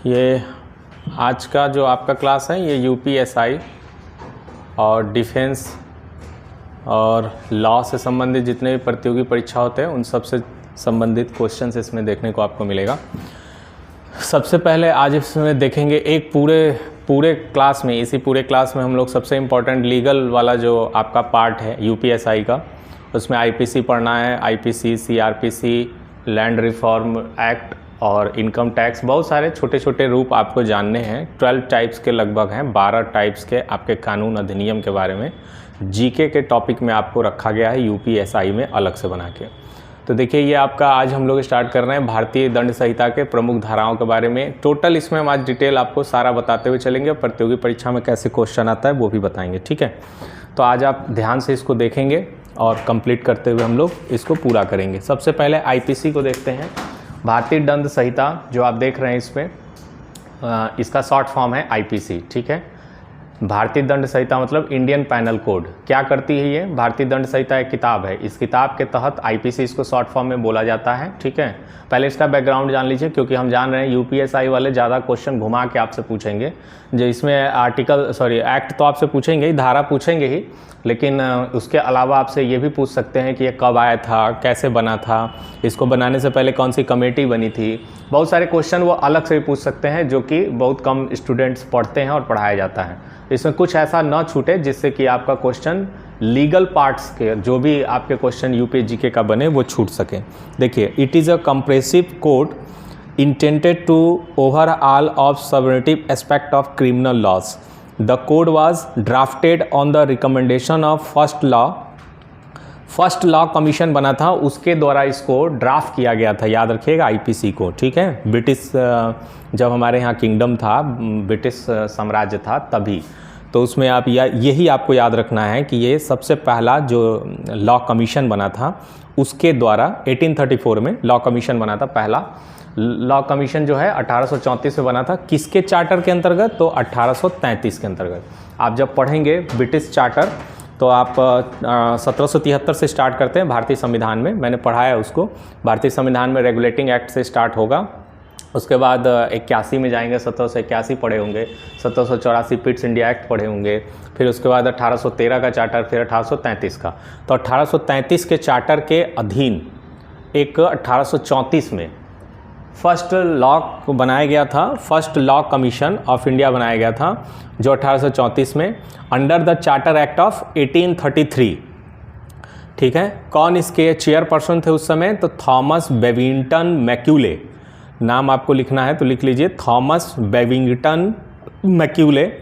ये आज का जो आपका क्लास है ये यूपीएसआई और डिफेंस और लॉ से संबंधित जितने भी प्रतियोगी परीक्षा होते हैं उन सब से संबंधित क्वेश्चंस इसमें देखने को आपको मिलेगा। सबसे पहले आज इसमें देखेंगे एक पूरे क्लास में, इसी पूरे क्लास में हम लोग सबसे इम्पोर्टेंट लीगल वाला जो आपका पार्ट है यूपीएसआई का, उसमें आईपीसी पढ़ना है, IPC, CrPC, land reform act और इनकम टैक्स, बहुत सारे छोटे छोटे रूप आपको जानने हैं। 12 टाइप्स के लगभग हैं, 12 टाइप्स के आपके कानून अधिनियम के बारे में जीके के टॉपिक में आपको रखा गया है यूपीएसआई में अलग से बना के। तो देखिए ये आपका आज हम लोग स्टार्ट कर रहे हैं भारतीय दंड संहिता के प्रमुख धाराओं के बारे में। टोटल इसमें हम आज डिटेल आपको सारा बताते हुए चलेंगे और प्रतियोगी परीक्षा में कैसे क्वेश्चन आता है वो भी बताएंगे, ठीक है। तो आज आप ध्यान से इसको देखेंगे और कंप्लीट करते हुए हम लोग इसको पूरा करेंगे। सबसे पहले आईपीसी को देखते हैं, भारतीय दंड संहिता जो आप देख रहे हैं इसमें, इसका शॉर्ट फॉर्म है आईपीसी, ठीक है। भारतीय दंड संहिता मतलब इंडियन पैनल कोड। क्या करती है ये? भारतीय दंड संहिता एक किताब है, इस किताब के तहत आईपीसी इसको शॉर्ट फॉर्म में बोला जाता है, ठीक है। पहले इसका बैकग्राउंड जान लीजिए, क्योंकि हम जान रहे हैं यूपीएसआई वाले ज़्यादा क्वेश्चन घुमा के आपसे पूछेंगे। जो इसमें एक्ट तो आपसे पूछेंगे ही, धारा पूछेंगे ही, लेकिन उसके अलावा आपसे ये भी पूछ सकते हैं कि ये कब आया था, कैसे बना था, इसको बनाने से पहले कौन सी कमेटी बनी थी। बहुत सारे क्वेश्चन वो अलग से भी पूछ सकते हैं जो कि बहुत कम स्टूडेंट्स पढ़ते हैं और पढ़ाया जाता है। इसमें कुछ ऐसा न छूटे जिससे कि आपका क्वेश्चन लीगल पार्ट्स के जो भी आपके क्वेश्चन यूपीजीके का बने वो छूट सके। देखिए, it is a compressive code intended to overhaul of substantive aspect of criminal laws. The code was drafted on the recommendation of first law commission बना था, उसके द्वारा इसको ड्राफ्ट किया गया था। याद रखिएगा आईपीसी को, ठीक है। ब्रिटिश जब हमारे यहाँ किंगडम था, ब्रिटिश साम्राज्य था तभी, तो उसमें आप यही आपको याद रखना है कि ये सबसे पहला जो लॉ कमीशन बना था उसके द्वारा 1834 में लॉ कमीशन बना था। पहला लॉ कमीशन जो है 1834 में बना था। किसके चार्टर के अंतर्गत? तो 1833 के अंतर्गत। आप जब पढ़ेंगे ब्रिटिश चार्टर तो आप 1773 से स्टार्ट करते हैं भारतीय संविधान में, मैंने पढ़ाया है उसको। भारतीय संविधान में रेगुलेटिंग एक्ट से स्टार्ट होगा, उसके बाद 81 में जाएंगे, 1781 पढ़े होंगे, 1784 पिट्स इंडिया एक्ट पढ़े होंगे, फिर उसके बाद 1813 का चार्टर, फिर 1833 का। तो 1833 के चार्टर के अधीन एक 1834 में फर्स्ट लॉ को बनाया गया था, first law commission of India बनाया गया था, जो 1834 में under the charter act of 1833, ठीक है। कौन इसके चेयरपर्सन थे उस समय? तो थॉमस बेविंगटन मैक्यूले, नाम आपको लिखना है तो लिख लीजिए, थॉमस बेविंगटन मैक्यूले।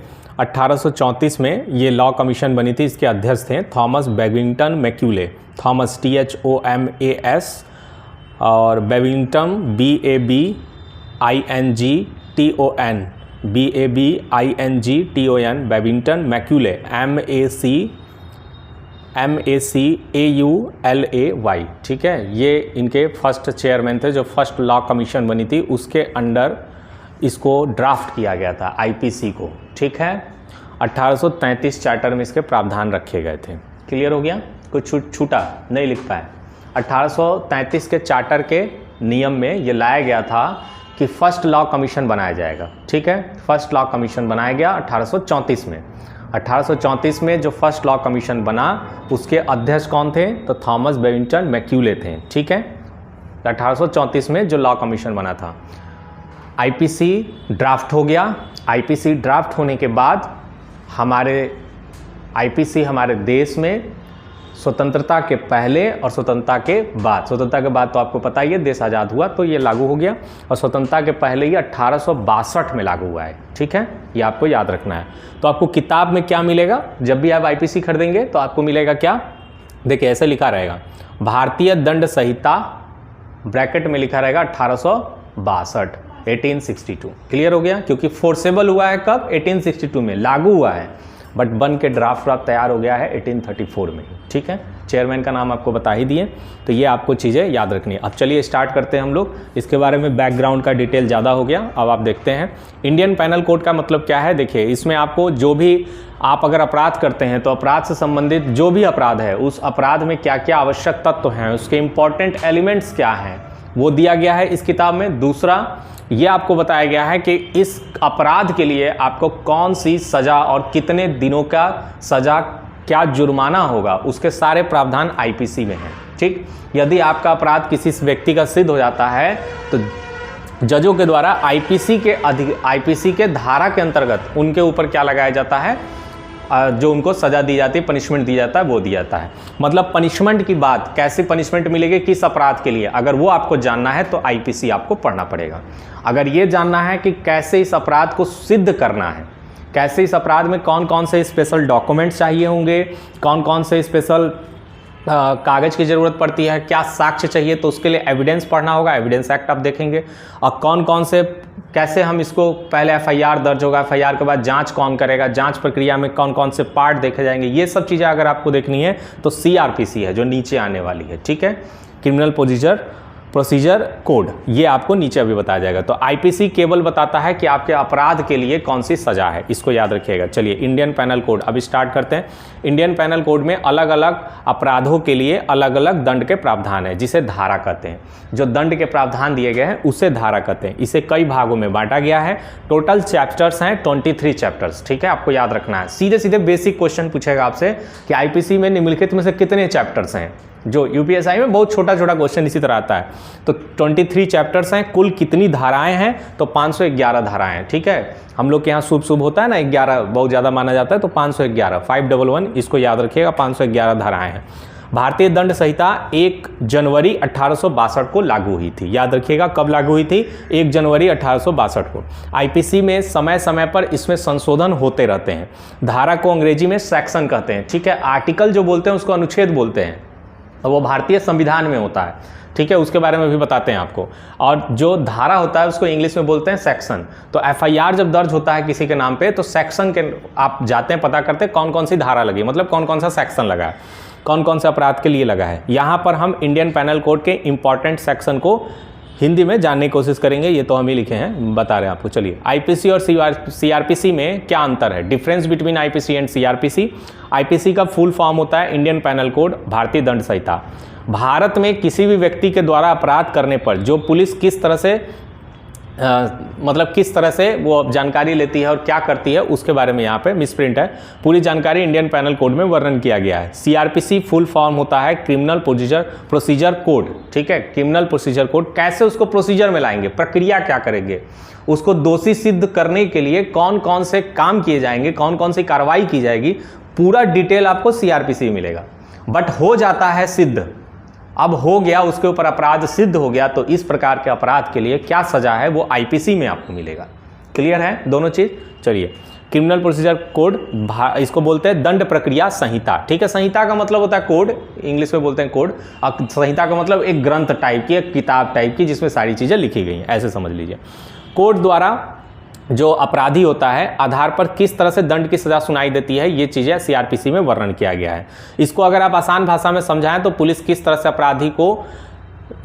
1834 में ये लॉ कमीशन बनी थी, इसके अध्यक्ष थे Thomas Babington Macaulay, Thomas THOMAS और Babington BABINGTON, Babington Macaulay, MACAULAY, ठीक है। ये इनके फर्स्ट चेयरमैन थे जो फर्स्ट लॉ कमीशन बनी थी, उसके अंडर इसको ड्राफ्ट किया गया था आईपीसी को, ठीक है। 1833 चार्टर में इसके प्रावधान रखे गए थे। क्लियर हो गया? कुछ छूटा नहीं लिख पाए। 1833 के चार्टर के नियम में ये लाया गया था कि फर्स्ट लॉ कमीशन बनाया जाएगा, ठीक है। फर्स्ट लॉ कमीशन बनाया गया 1834 में। 1834 में जो फर्स्ट लॉ कमीशन बना उसके अध्यक्ष कौन थे? तो थॉमस बेविंगटन मैक्यूले थे, ठीक है। 1834 में जो लॉ कमीशन बना था, आईपीसी ड्राफ्ट हो गया। आईपीसी ड्राफ्ट होने के बाद आईपीसी हमारे देश में स्वतंत्रता के पहले और स्वतंत्रता के बाद, स्वतंत्रता के बाद तो आपको पता ही है देश आज़ाद हुआ तो ये लागू हो गया, और स्वतंत्रता के पहले ही 1862 में लागू हुआ है, ठीक है। ये आपको याद रखना है। तो आपको किताब में क्या मिलेगा जब भी आप आईपीसी खरीदेंगे? तो आपको मिलेगा क्या? देखिए ऐसे लिखा रहेगा, भारतीय दंड संहिता, ब्रैकेट में लिखा रहेगा 1862, 1862। क्लियर हो गया? क्योंकि फोर्सेबल हुआ है कब? 1862 में लागू हुआ है, बट बन के ड्राफ्ट तैयार हो गया है 1834 में, ठीक है। चेयरमैन का नाम आपको बता ही दिए, तो ये आपको चीज़ें याद रखनी है। अब चलिए स्टार्ट करते हैं हम लोग। इसके बारे में बैकग्राउंड का डिटेल ज़्यादा हो गया, अब आप देखते हैं इंडियन पैनल कोड का मतलब क्या है। देखिए इसमें आपको जो भी आप अगर अपराध करते हैं तो अपराध से संबंधित जो भी अपराध है उस अपराध में क्या क्या आवश्यक तत्व हैं, उसके इंपॉर्टेंट एलिमेंट्स क्या हैं, वो दिया गया है इस किताब में। दूसरा, ये आपको बताया गया है कि इस अपराध के लिए आपको कौन सी सज़ा और कितने दिनों का सज़ा, क्या जुर्माना होगा, उसके सारे प्रावधान आईपीसी में हैं। ठीक, यदि आपका अपराध किसी व्यक्ति का सिद्ध हो जाता है तो जजों के द्वारा आईपीसी के धारा के अंतर्गत उनके ऊपर क्या लगाया जाता है, जो उनको सज़ा दी जाती है, पनिशमेंट दी जाता है, वो दिया जाता है। मतलब पनिशमेंट की बात, कैसे पनिशमेंट मिलेगी, किस अपराध के लिए, अगर वो आपको जानना है तो आईपीसी आपको पढ़ना पड़ेगा। अगर ये जानना है कि कैसे इस अपराध को सिद्ध करना है, कैसे इस अपराध में कौन कौन से स्पेशल डॉक्यूमेंट्स चाहिए होंगे, कौन कौन से स्पेशल कागज़ की ज़रूरत पड़ती है, क्या साक्ष्य चाहिए, तो उसके लिए एविडेंस पढ़ना होगा, एविडेंस एक्ट आप देखेंगे। और कौन कौन से, कैसे हम इसको, पहले एफआईआर दर्ज होगा, एफआईआर के बाद जांच कौन करेगा, जांच प्रक्रिया में कौन कौन से पार्ट देखे जाएंगे, ये सब चीज़ें अगर आपको देखनी है तो सीआरपीसी है जो नीचे आने वाली है। ठीक है, क्रिमिनल प्रोसीजर कोड, ये आपको नीचे अभी बताया जाएगा। तो आईपीसी केवल बताता है कि आपके अपराध के लिए कौन सी सज़ा है, इसको याद रखिएगा। चलिए इंडियन पैनल कोड अभी स्टार्ट करते हैं। इंडियन पैनल कोड में अलग अलग अपराधों के लिए अलग अलग दंड के प्रावधान है, जिसे धारा कहते हैं। जो दंड के प्रावधान दिए गए हैं उसे धारा कहते हैं। इसे कई भागों में बांटा गया है। टोटल चैप्टर्स हैं 23 चैप्टर्स। ठीक है, आपको याद रखना है। सीधे सीधे बेसिक क्वेश्चन पूछेगा आपसे कि आईपीसी में निम्नलिखित में से कितने चैप्टर्स हैं। जो यूपीएसआई में बहुत छोटा छोटा क्वेश्चन इसी तरह आता है। तो 23 चैप्टर्स हैं। कुल कितनी धाराएं हैं, तो 511 धाराएं हैं। ठीक है, हम लोग के यहाँ शुभ होता है ना, 11 बहुत ज़्यादा माना जाता है, तो 511 511 इसको याद रखिएगा, 511 धाराएं हैं। भारतीय दंड संहिता 1 जनवरी 1862 को लागू हुई थी। याद रखिएगा कब लागू हुई थी, 1 जनवरी 1862 को। आईपीसी में समय समय पर इसमें संशोधन होते रहते हैं। धारा को अंग्रेजी में सेक्शन कहते हैं। ठीक है, आर्टिकल जो बोलते हैं उसको अनुच्छेद बोलते हैं, और वो भारतीय संविधान में होता है। ठीक है, उसके बारे में भी बताते हैं आपको। और जो धारा होता है उसको इंग्लिश में बोलते हैं सेक्शन। तो एफआईआर जब दर्ज होता है किसी के नाम पे, तो सेक्शन के आप जाते हैं, पता करते हैं कौन कौन सी धारा लगी, मतलब कौन कौन सा सेक्शन लगा है, कौन कौन से अपराध के लिए लगा है। यहाँ पर हम इंडियन पैनल कोड के इंपॉर्टेंट सेक्शन को हिंदी में जानने की कोशिश करेंगे। ये तो हम ही लिखे हैं, बता रहे हैं आपको। चलिए, आईपीसी और सीआरपीसी में क्या अंतर है, difference between IPC and CrPC. IPC का फुल फॉर्म होता है इंडियन पैनल कोड, भारतीय दंड संहिता। भारत में किसी भी व्यक्ति के द्वारा अपराध करने पर जो पुलिस किस तरह से मतलब किस तरह से वो जानकारी लेती है और क्या करती है, उसके बारे में यहाँ पे मिसप्रिंट है। पूरी जानकारी इंडियन पैनल कोड में वर्णन किया गया है। सीआरपीसी फुल फॉर्म होता है क्रिमिनल प्रोसीजर कोड। ठीक है, क्रिमिनल प्रोसीजर कोड। कैसे उसको प्रोसीजर में लाएंगे, प्रक्रिया क्या करेंगे, उसको दोषी सिद्ध करने के लिए कौन कौन से काम किए जाएंगे, कौन कौन सी कार्रवाई की जाएगी, पूरा डिटेल आपको सीआरपीसी में मिलेगा। बट हो जाता है सिद्ध, अब हो गया, उसके ऊपर अपराध सिद्ध हो गया, तो इस प्रकार के अपराध के लिए क्या सजा है वो आईपीसी में आपको मिलेगा। क्लियर है दोनों चीज। चलिए, क्रिमिनल प्रोसीजर कोड, इसको बोलते हैं दंड प्रक्रिया संहिता। ठीक है, संहिता का मतलब होता है कोड, इंग्लिश में बोलते हैं कोड। और संहिता का मतलब एक ग्रंथ टाइप की, एक किताब टाइप की, जिसमें सारी चीजें लिखी गई हैं, ऐसे समझ लीजिए। कोड द्वारा जो अपराधी होता है आधार पर किस तरह से दंड की सजा सुनाई देती है, ये चीज़ें सीआरपीसी में वर्णन किया गया है। इसको अगर आप आसान भाषा में समझाएं तो पुलिस किस तरह से अपराधी को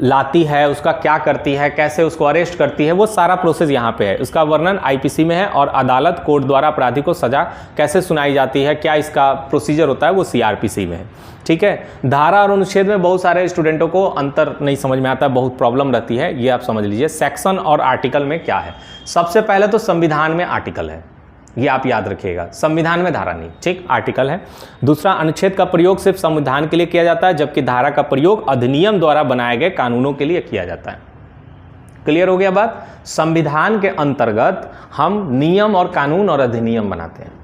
लाती है, उसका क्या करती है, कैसे उसको अरेस्ट करती है, वो सारा प्रोसेस यहाँ पे है। उसका वर्णन आईपीसी में है। और अदालत कोर्ट द्वारा अपराधी को सजा कैसे सुनाई जाती है, क्या इसका प्रोसीजर होता है, वो सीआरपीसी में है। ठीक है, धारा और अनुच्छेद में बहुत सारे स्टूडेंटों को अंतर नहीं समझ में आता है, बहुत प्रॉब्लम रहती है, ये आप समझ लीजिए। सेक्शन और आर्टिकल में क्या है, सबसे पहले तो संविधान में आर्टिकल है, ये आप याद रखिएगा। संविधान में धारा नहीं, ठीक, आर्टिकल है। दूसरा, अनुच्छेद का प्रयोग सिर्फ संविधान के लिए किया जाता है, जबकि धारा का प्रयोग अधिनियम द्वारा बनाए गए कानूनों के लिए किया जाता है। क्लियर हो गया बात। संविधान के अंतर्गत हम नियम और कानून और अधिनियम बनाते हैं।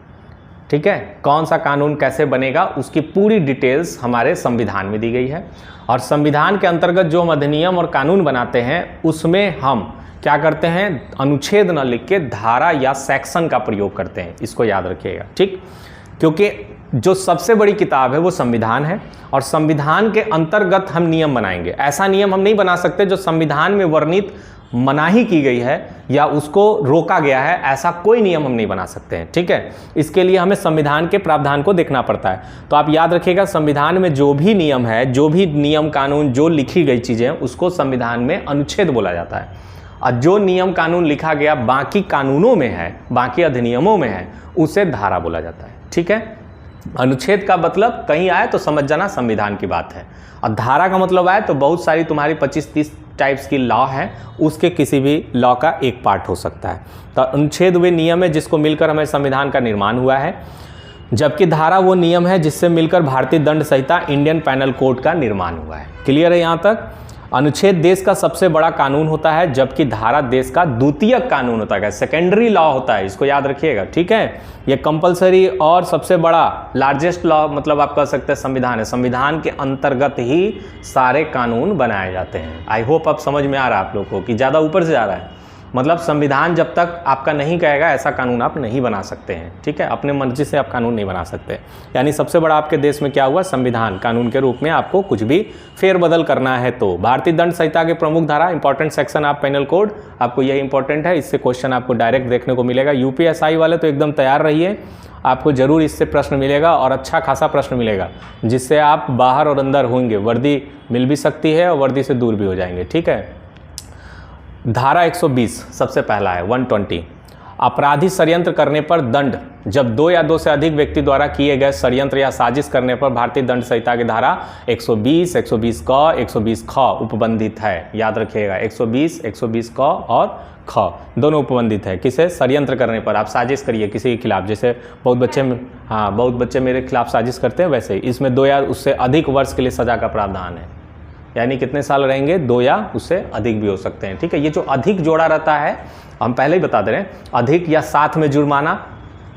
ठीक है, कौन सा कानून कैसे बनेगा उसकी पूरी डिटेल्स हमारे संविधान में दी गई है। और संविधान के अंतर्गत जो हम अधिनियम और कानून बनाते हैं उसमें हम क्या करते हैं, अनुच्छेद न लिख के धारा या सेक्शन का प्रयोग करते हैं, इसको याद रखिएगा। ठीक, क्योंकि जो सबसे बड़ी किताब है वो संविधान है, और संविधान के अंतर्गत हम नियम बनाएंगे। ऐसा नियम हम नहीं बना सकते जो संविधान में वर्णित मनाही की गई है या उसको रोका गया है, ऐसा कोई नियम हम नहीं बना सकते हैं। ठीक है, इसके लिए हमें संविधान के प्रावधान को देखना पड़ता है। तो आप याद रखिएगा, संविधान में जो भी नियम है, जो भी नियम कानून, जो लिखी गई चीज़ें, उसको संविधान में अनुच्छेद बोला जाता है। और जो नियम कानून लिखा गया बाकी कानूनों में है, बाकी अधिनियमों में है, उसे धारा बोला जाता है। ठीक है, अनुच्छेद का मतलब कहीं आए तो समझ जाना संविधान की बात है, और धारा का मतलब आए तो बहुत सारी तुम्हारी 25-30 टाइप्स की लॉ है उसके किसी भी लॉ का एक पार्ट हो सकता है। तो अनुच्छेद वे नियम है जिसको मिलकर हमें संविधान का निर्माण हुआ है, जबकि धारा वो नियम है जिससे मिलकर भारतीय दंड संहिता इंडियन पैनल कोड का निर्माण हुआ है। क्लियर है यहाँ तक? अनुच्छेद देश का सबसे बड़ा कानून होता है, जबकि धारा देश का द्वितीयक कानून होता है, सेकेंडरी लॉ होता है, इसको याद रखिएगा, ठीक है। ये कंपलसरी और सबसे बड़ा लार्जेस्ट लॉ मतलब आप कह सकते हैं संविधान है। संविधान के अंतर्गत ही सारे कानून बनाए जाते हैं। आई होप अब समझ में आ रहा है आप लोग को कि ज़्यादा ऊपर से जा रहा है। मतलब संविधान जब तक आपका नहीं कहेगा ऐसा कानून आप नहीं बना सकते हैं, ठीक है। अपने मर्जी से आप कानून नहीं बना सकते। यानी सबसे बड़ा आपके देश में क्या हुआ? संविधान कानून के रूप में आपको कुछ भी फेरबदल करना है तो। भारतीय दंड संहिता के प्रमुख धारा, important section of panel code, आपको यही इंपॉर्टेंट है, इससे क्वेश्चन आपको डायरेक्ट देखने को मिलेगा। यूपीएसआई वाले तो एकदम तैयार रहिए, आपको जरूर इससे प्रश्न मिलेगा और अच्छा खासा प्रश्न मिलेगा, जिससे आप बाहर और अंदर होंगे। वर्दी मिल भी सकती है और वर्दी से दूर भी हो जाएंगे, ठीक है। धारा 120 सबसे पहला है 120, अपराधी षड्यंत्र करने पर दंड। जब 2 या 2 से अधिक व्यक्ति द्वारा किए गए षड्यंत्र या साजिश करने पर भारतीय दंड संहिता की धारा 120, 120 क, 120 ख उपबंधित है। याद रखिएगा 120, 120 क और ख दोनों उपबंधित है। किसे? षड्यंत्र करने पर। आप साजिश करिए किसी के खिलाफ, जैसे बहुत बच्चे मेरे खिलाफ साजिश करते हैं, वैसे ही इसमें 2 या उससे अधिक वर्ष के लिए सजा का प्रावधान है। यानी कितने साल रहेंगे? 2 या उससे अधिक भी हो सकते हैं, ठीक है। ये जो अधिक जोड़ा रहता है, हम पहले ही बता दे रहे हैं, अधिक या साथ में जुर्माना,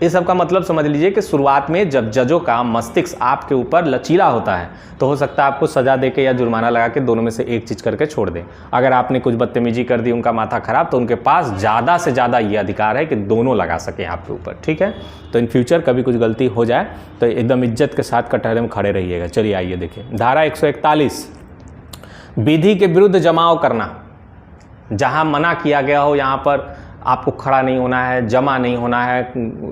इस सब का मतलब समझ लीजिए कि शुरुआत में जब जजों का मस्तिष्क आपके ऊपर लचीला होता है तो हो सकता है आपको सजा देके या जुर्माना लगा के दोनों में से एक चीज़ करके छोड़ दें। अगर आपने कुछ बदतमीजी कर दी, उनका माथा खराब, तो उनके पास ज़्यादा से ज़्यादा ये अधिकार है कि दोनों लगा सकें आपके ऊपर, ठीक है। तो इन फ्यूचर कभी कुछ गलती हो जाए तो एकदम इज्जत के साथ कटहरे में खड़े रहिएगा। चलिए आइए देखिए धारा 141, विधि के विरुद्ध जमाव करना। जहां मना किया गया हो यहाँ पर आपको खड़ा नहीं होना है, जमा नहीं होना है,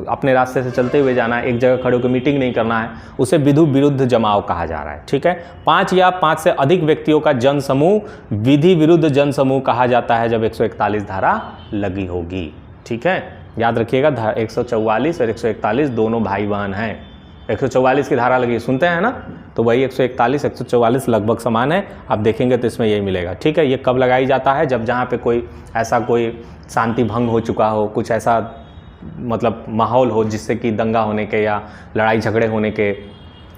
अपने रास्ते से चलते हुए जाना है, एक जगह खड़े होकर मीटिंग नहीं करना है, उसे विधि विरुद्ध जमाव कहा जा रहा है, ठीक है। 5 या 5 से अधिक व्यक्तियों का जनसमूह विधि विरुद्ध जनसमूह कहा जाता है जब 141 धारा लगी होगी, ठीक है। याद रखिएगा 144 और 141 दोनों भाई बहन हैं। 144 की धारा लगी, सुनते हैं ना, तो वही 141 144 लगभग समान है। आप देखेंगे तो इसमें यही मिलेगा, ठीक है। ये कब लगाई जाता है? जब जहाँ पे कोई ऐसा कोई शांति भंग हो चुका हो, कुछ ऐसा मतलब माहौल हो जिससे कि दंगा होने के या लड़ाई झगड़े होने के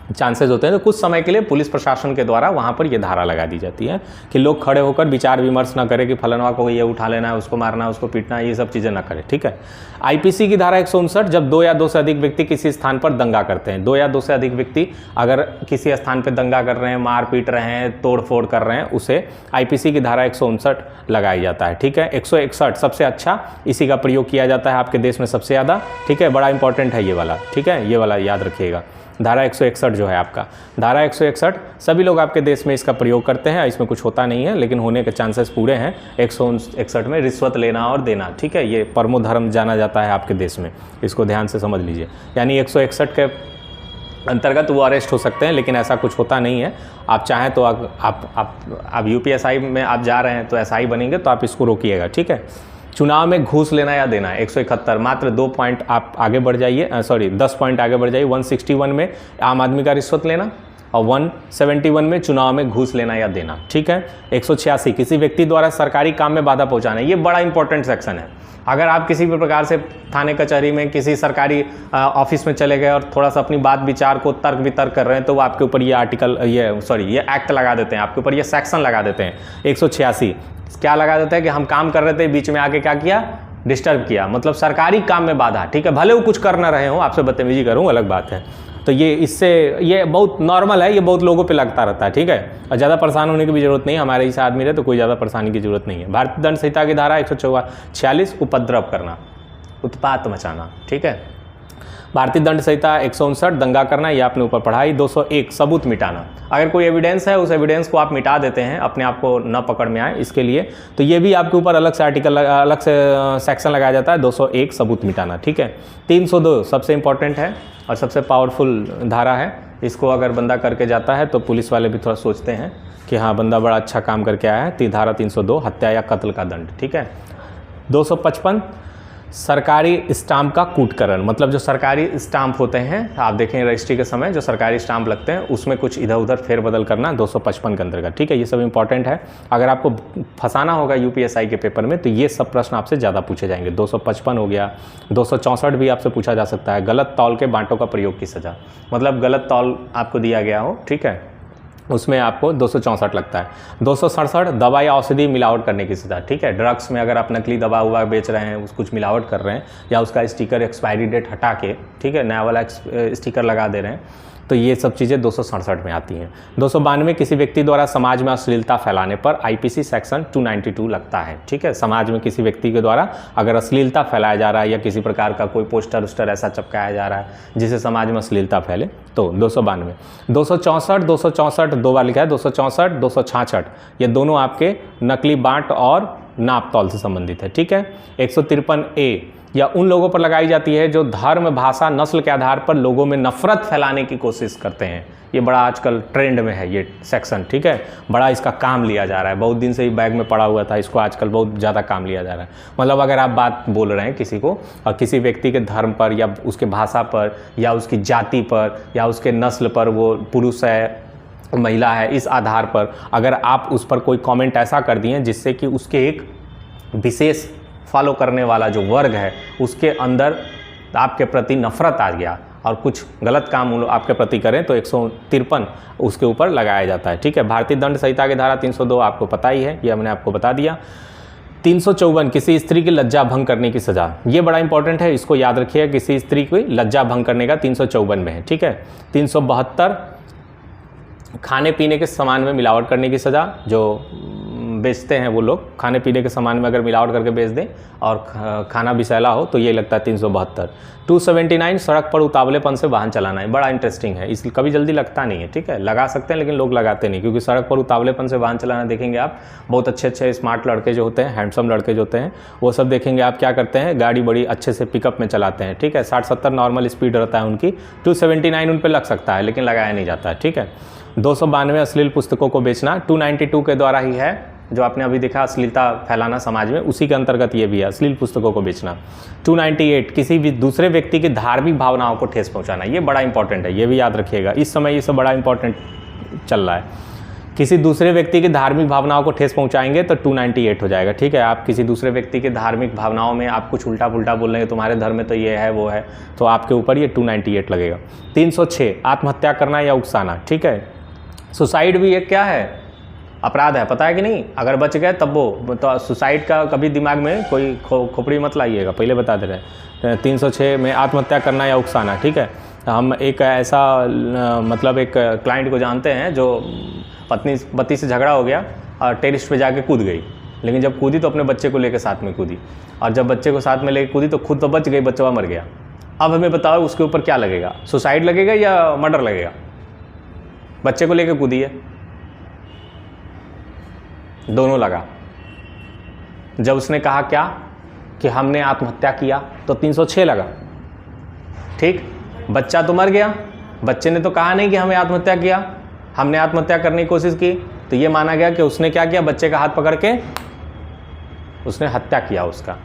चांसेस होते हैं, तो कुछ समय के लिए पुलिस प्रशासन के द्वारा वहाँ पर ये धारा लगा दी जाती है कि लोग खड़े होकर विचार विमर्श ना करें कि फलनवा को ये उठा लेना है, उसको मारना है, उसको पीटना है, ये सब चीज़ें ना करें, ठीक है। आईपीसी की धारा 159, जब 2 या 2 से अधिक व्यक्ति किसी स्थान पर दंगा करते हैं, 2 या 2 से अधिक व्यक्ति अगर किसी स्थान पर दंगा कर रहे हैं, मार पीट रहे हैं, तोड़ फोड़ कर रहे हैं, उसे आईपीसी की धारा 159 लगाई जाता है, ठीक है। 161 सबसे अच्छा, इसी का प्रयोग किया जाता है आपके देश में सबसे ज़्यादा, ठीक है। बड़ा इंपॉर्टेंट है ये वाला, ठीक है, ये वाला याद रखिएगा। धारा 161 जो है आपका, धारा 161 सभी लोग आपके देश में इसका प्रयोग करते हैं, इसमें कुछ होता नहीं है लेकिन होने के चांसेस पूरे हैं। 161 में रिश्वत लेना और देना, ठीक है, ये परमो धर्म जाना जाता है आपके देश में, इसको ध्यान से समझ लीजिए। यानी 161 के अंतर्गत वो अरेस्ट हो सकते हैं, लेकिन ऐसा कुछ होता नहीं है। आप चाहें तो आप यूपीएसआई में आप जा रहे हैं तो एसआई बनेंगे तो आप इसको रोकिएगा, ठीक है। चुनाव में घूस लेना या देना, 171 मात्र 2 पॉइंट आप आगे बढ़ जाइए, 10 पॉइंट आगे बढ़ जाइए। 161 में आम आदमी का रिश्वत लेना और 171 में चुनाव में घूस लेना या देना, ठीक है। 186 किसी व्यक्ति द्वारा सरकारी काम में बाधा पहुंचाना, ये बड़ा इंपॉर्टेंट सेक्शन है। अगर आप किसी भी प्रकार से थाने कचहरी में किसी सरकारी ऑफिस में चले गए और थोड़ा सा अपनी बात विचार को तर्क वितर्क कर रहे हैं तो वो आपके ऊपर ये ये एक्ट लगा देते हैं, आपके ऊपर ये सेक्शन लगा देते हैं। 186 क्या लगा देता है कि हम काम कर रहे थे, बीच में आके क्या किया, डिस्टर्ब किया, मतलब सरकारी काम में बाधा, ठीक है। भले वो कुछ कर ना रहे हो, आपसे बदतमीजी करूँ अलग बात है। तो ये बहुत नॉर्मल है, ये बहुत लोगों पे लगता रहता है, ठीक है। और ज़्यादा परेशान होने की भी जरूरत नहीं है, हमारे इस आदमी रहे तो कोई ज़्यादा परेशानी की जरूरत नहीं है। भारतीय दंड संहिता की धारा 146 उपद्रव करना, उत्पात मचाना, ठीक है। भारतीय दंड संहिता 159 दंगा करना, ये आपने ऊपर पढ़ाई। 201 सबूत मिटाना, अगर कोई एविडेंस है उस एविडेंस को आप मिटा देते हैं, अपने आप को न पकड़ में आए इसके लिए, तो ये भी आपके ऊपर अलग से आर्टिकल अलग से सेक्शन लगाया जाता है। 201 सबूत मिटाना, ठीक है। 302 सबसे इंपॉर्टेंट है और सबसे पावरफुल धारा है, इसको अगर बंदा करके जाता है तो पुलिस वाले भी थोड़ा सोचते हैं कि हाँ बंदा बड़ा अच्छा काम करके आया है। धारा 302 हत्या या कत्ल का दंड, ठीक है। 255 सरकारी स्टाम्प का कूटकरण, मतलब जो सरकारी स्टाम्प होते हैं, आप देखें रजिस्ट्री के समय जो सरकारी स्टाम्प लगते हैं उसमें कुछ इधर उधर फेरबदल करना 255 के अंतर्गत। ठीक है, ये सब इंपॉर्टेंट है। अगर आपको फंसाना होगा यूपीएसआई के पेपर में तो ये सब प्रश्न आपसे ज़्यादा पूछे जाएंगे। 255 हो गया, 264 भी आपसे पूछा जा सकता है। गलत तौल के बांटों का प्रयोग की सज़ा, मतलब गलत तौल आपको दिया गया हो, ठीक है, उसमें आपको 264 लगता है। 267 दवा या औषधि मिलावट करने की सज़ा। ठीक है, ड्रग्स में अगर आप नकली दवा हुआ बेच रहे हैं, उस कुछ मिलावट कर रहे हैं या उसका स्टिकर एक्सपायरी डेट हटा के, ठीक है, नया वाला स्टिकर लगा दे रहे हैं, तो ये सब चीज़ें 267 में आती हैं। 292 किसी व्यक्ति द्वारा समाज में अश्लीलता फैलाने पर आईपीसी सेक्शन 292 लगता है। ठीक है, समाज में किसी व्यक्ति के द्वारा अगर अश्लीलता फैलाया जा रहा है या किसी प्रकार का कोई पोस्टर उस्टर ऐसा चिपकाया जा रहा है जिससे समाज में अश्लीलता फैले, तो 292। 264 दो बार लिखा है, 264 266 ये दोनों आपके नकली बांट और नाप तौल से संबंधित है। ठीक है, 153A या उन लोगों पर लगाई जाती है जो धर्म, भाषा, नस्ल के आधार पर लोगों में नफरत फैलाने की कोशिश करते हैं। ये बड़ा आजकल ट्रेंड में है ये सेक्शन। ठीक है, बड़ा इसका काम लिया जा रहा है, बहुत दिन से ही बैग में पड़ा हुआ था, इसको आजकल बहुत ज़्यादा काम लिया जा रहा है। मतलब अगर आप बात बोल रहे हैं किसी को और किसी व्यक्ति के धर्म पर या उसके भाषा पर या उसकी जाति पर या उसके नस्ल पर, वो पुरुष है महिला है, इस आधार पर अगर आप उस पर कोई कमेंट ऐसा कर दिए जिससे कि उसके एक विशेष फॉलो करने वाला जो वर्ग है उसके अंदर आपके प्रति नफरत आ गया और कुछ गलत काम आपके प्रति करें तो 153 उसके ऊपर लगाया जाता है। ठीक है, भारतीय दंड संहिता की धारा 302 आपको पता ही है, यह मैंने आपको बता दिया। 354 किसी स्त्री की लज्जा भंग करने की सज़ा, ये बड़ा इंपॉर्टेंट है, इसको याद रखिए, किसी स्त्री की लज्जा भंग करने का 354 में है। ठीक है, 372 खाने पीने के सामान में मिलावट करने की सज़ा, जो बेचते हैं वो लोग खाने पीने के सामान में अगर मिलावट करके बेच दें और खाना विषैला हो तो ये लगता है 372। 279 सड़क पर उतावलेपन से वाहन चलाना है, बड़ा इंटरेस्टिंग है, इस कभी जल्दी लगता नहीं है। ठीक है, लगा सकते हैं लेकिन लोग लगाते नहीं, क्योंकि सड़क पर उतावलेपन से वाहन चलाना देखेंगे आप, बहुत अच्छे स्मार्ट लड़के जो होते हैं, हैंडसम लड़के जो होते हैं, वो सब देखेंगे आप क्या करते हैं, गाड़ी बड़ी अच्छे से पिकअप में चलाते हैं। ठीक है, 60-70 नॉर्मल स्पीड रहता है उनकी, 279 उन पर लग सकता है लेकिन लगाया नहीं जाता है। ठीक है, 292 अश्लील पुस्तकों को बेचना 292 के द्वारा ही है, जो आपने अभी देखा अश्लीलता फैलाना समाज में, उसी के अंतर्गत ये भी है, अश्लील पुस्तकों को बेचना। 298 किसी भी दूसरे व्यक्ति की धार्मिक भावनाओं को ठेस पहुंचाना, ये बड़ा इंपॉर्टेंट है, ये भी याद रखिएगा, इस समय ये सब बड़ा इंपॉर्टेंट चल रहा है। किसी दूसरे व्यक्ति की धार्मिक भावनाओं को ठेस पहुंचाएंगे तो 298 हो जाएगा। ठीक है, आप किसी दूसरे व्यक्ति की धार्मिक भावनाओं में आप कुछ उल्टा पुल्टा बोल रहे हैं, तुम्हारे धर्म में तो ये है वो है, तो आपके ऊपर ये 298 लगेगा। 306 आत्महत्या करना या उकसाना। ठीक है, सुसाइड भी एक क्या है, अपराध है, पता है कि नहीं, अगर बच गए तब वो तो सुसाइड का कभी दिमाग में कोई खोपड़ी मत लाइएगा, पहले बता दे रहे हैं। 306 में आत्महत्या करना या उकसाना। ठीक है, हम एक ऐसा मतलब एक क्लाइंट को जानते हैं जो पति से झगड़ा हो गया और टेरिस पे जाके कूद गई, लेकिन जब कूदी तो अपने बच्चे को लेकर साथ में कूदी, और जब बच्चे को साथ में लेकर कूदी तो खुद तो बच गई, बच्चा मर गया। अब हमें बताओ उसके ऊपर क्या लगेगा, सुसाइड लगेगा या मर्डर लगेगा? बच्चे को लेकर कूदी है, दोनों लगा। जब उसने कहा क्या कि हमने आत्महत्या किया तो 306 लगा। ठीक, बच्चा तो मर गया, बच्चे ने तो कहा नहीं कि हमें आत्महत्या किया, हमने आत्महत्या करने की कोशिश की, तो ये माना गया कि उसने क्या किया, बच्चे का हाथ पकड़ के उसने हत्या किया उसका।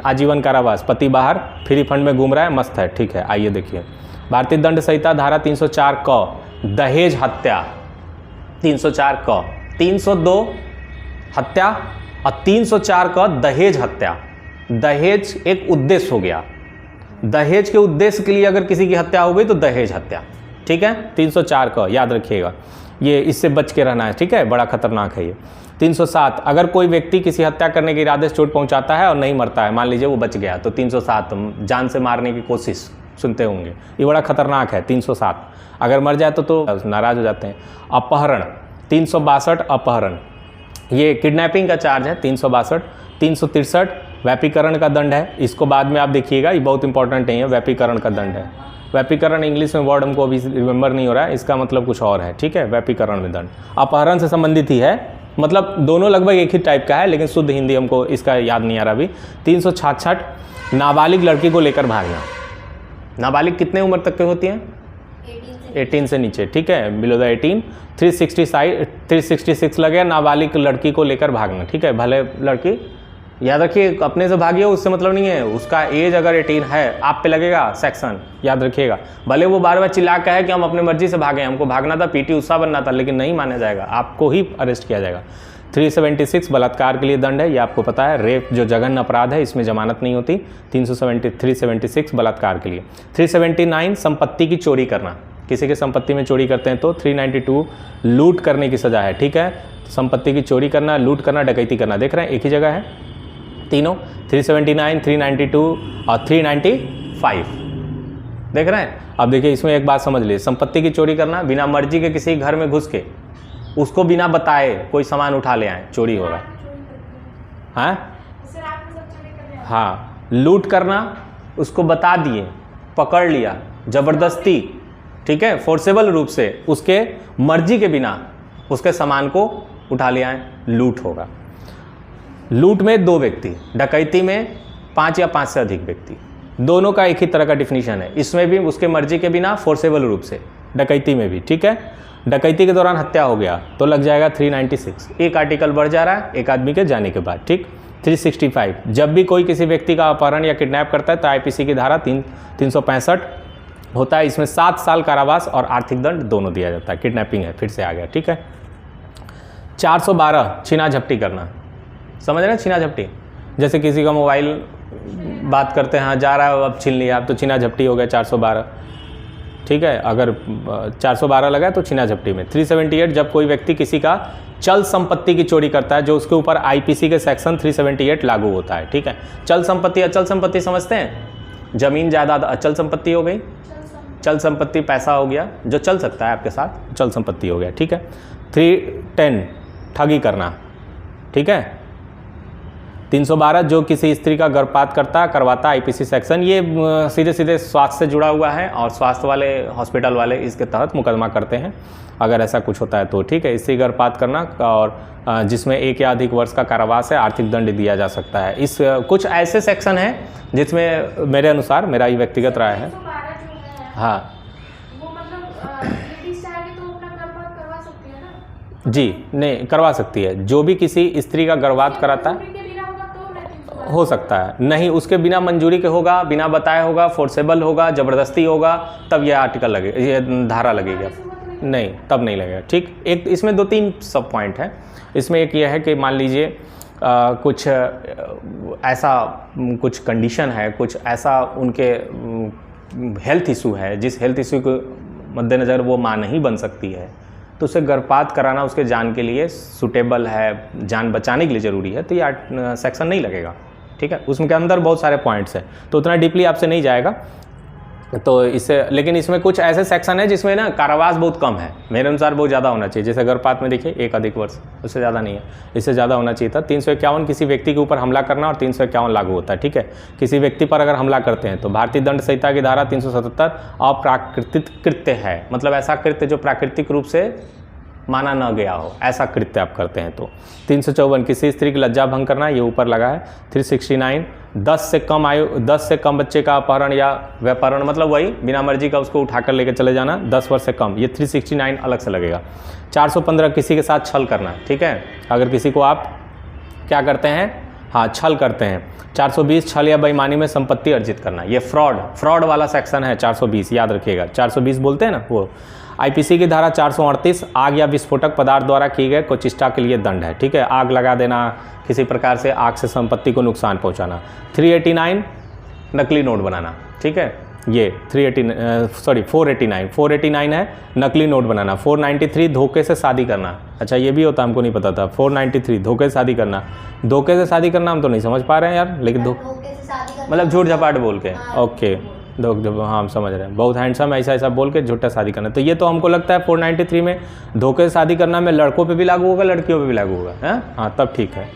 आजीवन कारावास, पति बाहर फ्री फंड में घूम रहा है, मस्त है। ठीक है, आइए देखिए, भारतीय दंड संहिता धारा 304 क दहेज हत्या, 304 क, 302 हत्या और 304 का दहेज हत्या। दहेज एक उद्देश्य हो गया, दहेज के उद्देश्य के लिए अगर किसी की हत्या हो गई तो दहेज हत्या। ठीक है, 304 का याद रखिएगा, ये इससे बच के रहना है। ठीक है, बड़ा खतरनाक है ये। 307 अगर कोई व्यक्ति किसी हत्या करने के इरादे से चोट पहुंचाता है और नहीं मरता है, मान लीजिए वो बच गया, तो 307 जान से मारने की कोशिश सुनते होंगे, ये बड़ा खतरनाक है। 307 अगर मर जाए तो नाराज हो जाते हैं। अपहरण 362 अपहरण, ये किडनैपिंग का चार्ज है 362। 363 व्यापीकरण का दंड है, इसको बाद में आप देखिएगा, ये बहुत इंपॉर्टेंट नहीं है, व्यापीकरण का दंड है। व्यापीकरण इंग्लिश में वर्ड हमको अभी रिमेंबर नहीं हो रहा है, इसका मतलब कुछ और है। ठीक है, व्यापीकरण में दंड अपहरण से संबंधित ही है, मतलब दोनों लगभग एक ही टाइप का है, लेकिन शुद्ध हिंदी हमको इसका याद नहीं आ रहा अभी। 366 नाबालिग लड़की को लेकर भागना। नाबालिग कितने उम्र तक के होती हैं? 18 से नीचे। ठीक है, बिलो द 18। 366 लगे नाबालिग लड़की को लेकर भागना। ठीक है, भले लड़की याद रखिए, अपने से भागिए उससे मतलब नहीं है, उसका एज अगर 18 है आप पे लगेगा सेक्शन, याद रखिएगा। भले वो बार बार चिल्ला के है कि हम अपने मर्जी से भागे, हमको भागना था, पीटी उषा बनना था, लेकिन नहीं माना जाएगा, आपको ही अरेस्ट किया जाएगा। 376 बलात्कार के लिए दंड है, ये आपको पता है। रेप जो जघन्य अपराध है इसमें जमानत नहीं होती। 376 बलात्कार के लिए। 379 संपत्ति की चोरी करना, किसी के संपत्ति में चोरी करते हैं तो। 392 लूट करने की सजा है, ठीक है। संपत्ति की चोरी करना, लूट करना, डकैती करना, देख रहे हैं एक ही जगह है तीनों। 379, 392 और 395 देख रहे हैं। अब देखिए इसमें एक बात समझ लीजिए, संपत्ति की चोरी करना, बिना मर्जी के किसी घर में घुस के उसको बिना बताए कोई सामान उठा ले आए, चोरी होगा। हाँ, लूट करना, उसको बता दिए, पकड़ लिया ज़बरदस्ती, ठीक है, फोर्सेबल रूप से उसके मर्जी के बिना उसके सामान को उठा ले आए, लूट होगा। लूट में 2 व्यक्ति, डकैती में 5 या 5 से अधिक व्यक्ति, दोनों का एक ही तरह का डिफिनीशन है। इसमें भी उसके मर्जी के बिना फोर्सेबल रूप से, डकैती में भी, ठीक है। डकैती के दौरान हत्या हो गया तो लग जाएगा 396, एक आर्टिकल बढ़ जा रहा है एक आदमी के जाने के बाद, ठीक। 365 जब भी कोई किसी व्यक्ति का अपहरण या किडनैप करता है तो आईपीसी की धारा 365 होता है। इसमें 7 साल कारावास और आर्थिक दंड दोनों दिया जाता है। किडनैपिंग है, फिर से आ गया, ठीक है। 412 छीना झपटी करना, समझ रहे हैं, छीना झपटी, जैसे किसी का मोबाइल बात करते हैं, हाँ जा रहा है अब छीन लिया, अब तो छीना झपटी हो गया 412, ठीक है। अगर 412 लगा तो छीना झपटी में। 378 जब कोई व्यक्ति किसी का चल संपत्ति की चोरी करता है, जो उसके ऊपर आईपीसी के सेक्शन 378 लागू होता है, ठीक है। चल संपत्ति, अचल संपत्ति समझते हैं, जमीन जायदाद अचल संपत्ति हो गई, चल संपत्ति पैसा हो गया जो चल सकता है आपके साथ, चल संपत्ति हो गया, ठीक है। 310 ठगी करना, ठीक है। 312 जो किसी स्त्री का गर्भपात करवाता आईपीसी सेक्शन, ये सीधे सीधे स्वास्थ्य से जुड़ा हुआ है और स्वास्थ्य वाले हॉस्पिटल वाले इसके तहत मुकदमा करते हैं अगर ऐसा कुछ होता है तो, ठीक है। स्त्री गर्भपात करना और जिसमें 1 या अधिक वर्ष का कारावास है, आर्थिक दंड दिया जा सकता है। इस कुछ ऐसे सेक्शन हैं जिसमें मेरे अनुसार, मेरा ये व्यक्तिगत राय है, हाँ जी, नहीं करवा सकती है, जो भी किसी स्त्री का गर्भपात कराता है हो सकता है, नहीं उसके बिना मंजूरी के होगा, बिना बताए होगा, फोर्सेबल होगा, ज़बरदस्ती होगा, तब यह आर्टिकल लगेगा, ये धारा लगेगी, नहीं तब नहीं लगेगा, ठीक। एक इसमें 2-3 सब पॉइंट है। इसमें एक ये है कि मान लीजिए कुछ ऐसा कुछ कंडीशन है, कुछ ऐसा उनके हेल्थ इशू है, जिस हेल्थ इशू के मद्देनज़र वो मां नहीं बन सकती है, तो उसे गर्भपात कराना उसके जान के लिए सूटेबल है, जान बचाने के लिए ज़रूरी है, तो ये सेक्शन नहीं लगेगा, ठीक है। उसमें के अंदर बहुत सारे पॉइंट्स हैं, तो उतना डीपली आपसे नहीं जाएगा तो इससे, लेकिन इसमें कुछ ऐसे सेक्शन है जिसमें ना कारावास बहुत कम है, मेरे अनुसार बहुत ज़्यादा होना चाहिए। जैसे गर्भपात में देखिए 1 अधिक वर्ष, उससे ज़्यादा नहीं है, इससे ज़्यादा होना चाहिए था। 351 किसी व्यक्ति के ऊपर हमला करना और 351 लागू होता है, ठीक है। किसी व्यक्ति पर अगर हमला करते हैं तो भारतीय दंड संहिता की धारा 377 अप्राकृतिक कृत्य है, मतलब ऐसा कृत्य जो प्राकृतिक रूप से माना न गया हो, ऐसा कृत्य आप करते हैं तो। 354 किसी स्त्री की लज्जा भंग करना, ये ऊपर लगा है। 369 10 से कम बच्चे का अपहरण या व्यापहरण, मतलब वही बिना मर्जी का उसको उठाकर लेके चले जाना, 10 वर्ष से कम, ये 369 अलग से लगेगा। 415 किसी के साथ छल करना, ठीक है, अगर किसी को आप क्या करते हैं, हाँ छल करते हैं। 420 छल या बेईमानी में संपत्ति अर्जित करना, ये फ्रॉड वाला सेक्शन है 420, याद रखिएगा 420 बोलते हैं ना वो। आईपीसी की धारा 438 आग या विस्फोटक पदार्थ द्वारा की गए कोई चेष्टा के लिए दंड है, ठीक है। आग लगा देना, किसी प्रकार से आग से संपत्ति को नुकसान पहुंचाना। 389 नकली नोट बनाना, ठीक है, ये 489 है नकली नोट बनाना। 493 धोखे से शादी करना, अच्छा ये भी होता हमको नहीं पता था। 493 धोखे से शादी करना, धोखे से शादी करना हम तो नहीं समझ पा रहे हैं यार, लेकिन मतलब झूठ झपाट बोल के, ओके हाँ हम समझ रहे हैं, बहुत हैंडसम ऐसा बोल के झूठा शादी करना, तो ये तो हमको लगता है 493 में धोखे से शादी करना में लड़कों पे भी लागू होगा, लड़कियों पे भी लागू होगा, है हाँ तब ठीक है।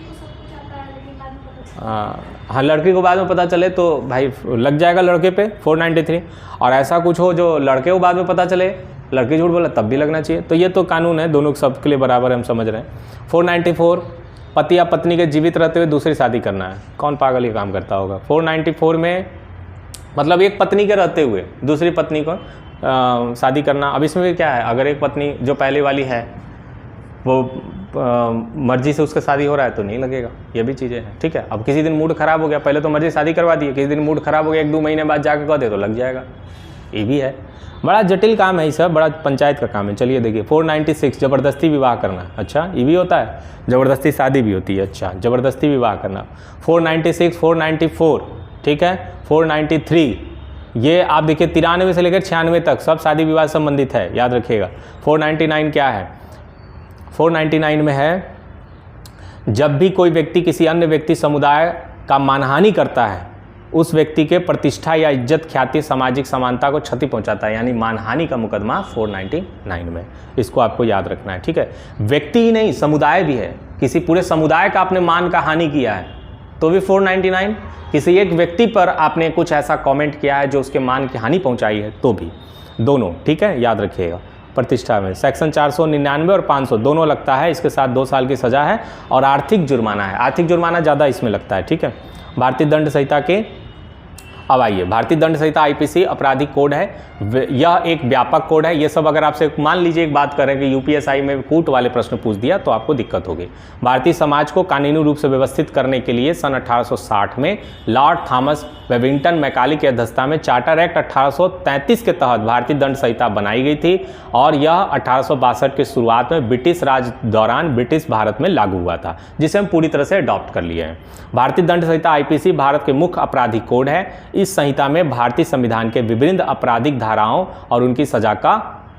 हाँ लड़की को बाद में पता चले तो भाई लग जाएगा लड़के पे 493, और ऐसा कुछ हो जो लड़के को बाद में पता चले लड़की झूठ बोला तब भी लगना चाहिए, तो ये तो कानून है, दोनों सबके लिए बराबर है, हम समझ रहे हैं। 494 पति या पत्नी के जीवित रहते हुए दूसरी शादी करना है, कौन पागल ये काम करता होगा। 494 में मतलब एक पत्नी के रहते हुए दूसरी पत्नी को शादी करना। अब इसमें भी क्या है, अगर एक पत्नी जो पहले वाली है वो मर्जी से उसके शादी हो रहा है तो नहीं लगेगा, ये भी चीज़ें हैं, ठीक है। अब किसी दिन मूड ख़राब हो गया, पहले तो मर्जी शादी करवा दी, किसी दिन मूड ख़राब हो गया 1-2 महीने बाद जाकर कह दे तो लग जाएगा, ये भी है। बड़ा जटिल काम है ये सब, बड़ा पंचायत का काम है। चलिए देखिए 496 ज़बरदस्ती विवाह करना, अच्छा ये भी होता है, ज़बरदस्ती शादी भी होती है, अच्छा ज़बरदस्ती विवाह करना। 496, 494, ठीक है, 493, ये आप देखिए 93 से लेकर 96 तक सब शादी विवाह संबंधित है, याद रखिएगा। 499 क्या है, 499 में है जब भी कोई व्यक्ति किसी अन्य व्यक्ति समुदाय का मानहानि करता है, उस व्यक्ति के प्रतिष्ठा या इज्जत, ख्याति, सामाजिक समानता को क्षति पहुंचाता है, यानी मानहानि का मुकदमा 499 में, इसको आपको याद रखना है, ठीक है। व्यक्ति ही नहीं, समुदाय भी है, किसी पूरे समुदाय का आपने मान का हानि किया है तो भी 499, किसी एक व्यक्ति पर आपने कुछ ऐसा कमेंट किया है जो उसके मान की हानि पहुंचाई है तो भी, दोनों, ठीक है, याद रखिएगा। प्रतिष्ठा में सेक्शन 499 और 500 दोनों लगता है, इसके साथ 2 साल की सज़ा है, और आर्थिक जुर्माना है, आर्थिक जुर्माना ज़्यादा इसमें लगता है, ठीक है। भारतीय दंड संहिता के, अब आइए, भारतीय दंड संहिता आईपीसी आपराधिक कोड है, यह एक व्यापक कोड है। ये सब अगर आपसे मान लीजिए एक बात करें कि यूपीएसआई में कूट वाले प्रश्न पूछ दिया तो आपको दिक्कत होगी। भारतीय समाज को कानूनी रूप से व्यवस्थित करने के लिए सन 1860 में लॉर्ड थॉमस वेबिंगटन मैकाले की अध्यक्षता में चार्टर एक्ट 1833 के तहत भारतीय दंड संहिता बनाई गई थी, और यह 1862 की शुरुआत में ब्रिटिश राज दौरान ब्रिटिश भारत में लागू हुआ था, जिसे हम पूरी तरह से अडॉप्ट कर लिए हैं। भारतीय दंड संहिता आईपीसी भारत के मुख्य आपराधिक कोड है। इस संहिता में भारतीय संविधान के विभिन्न आपराधिक धाराओं और उनकी सजा का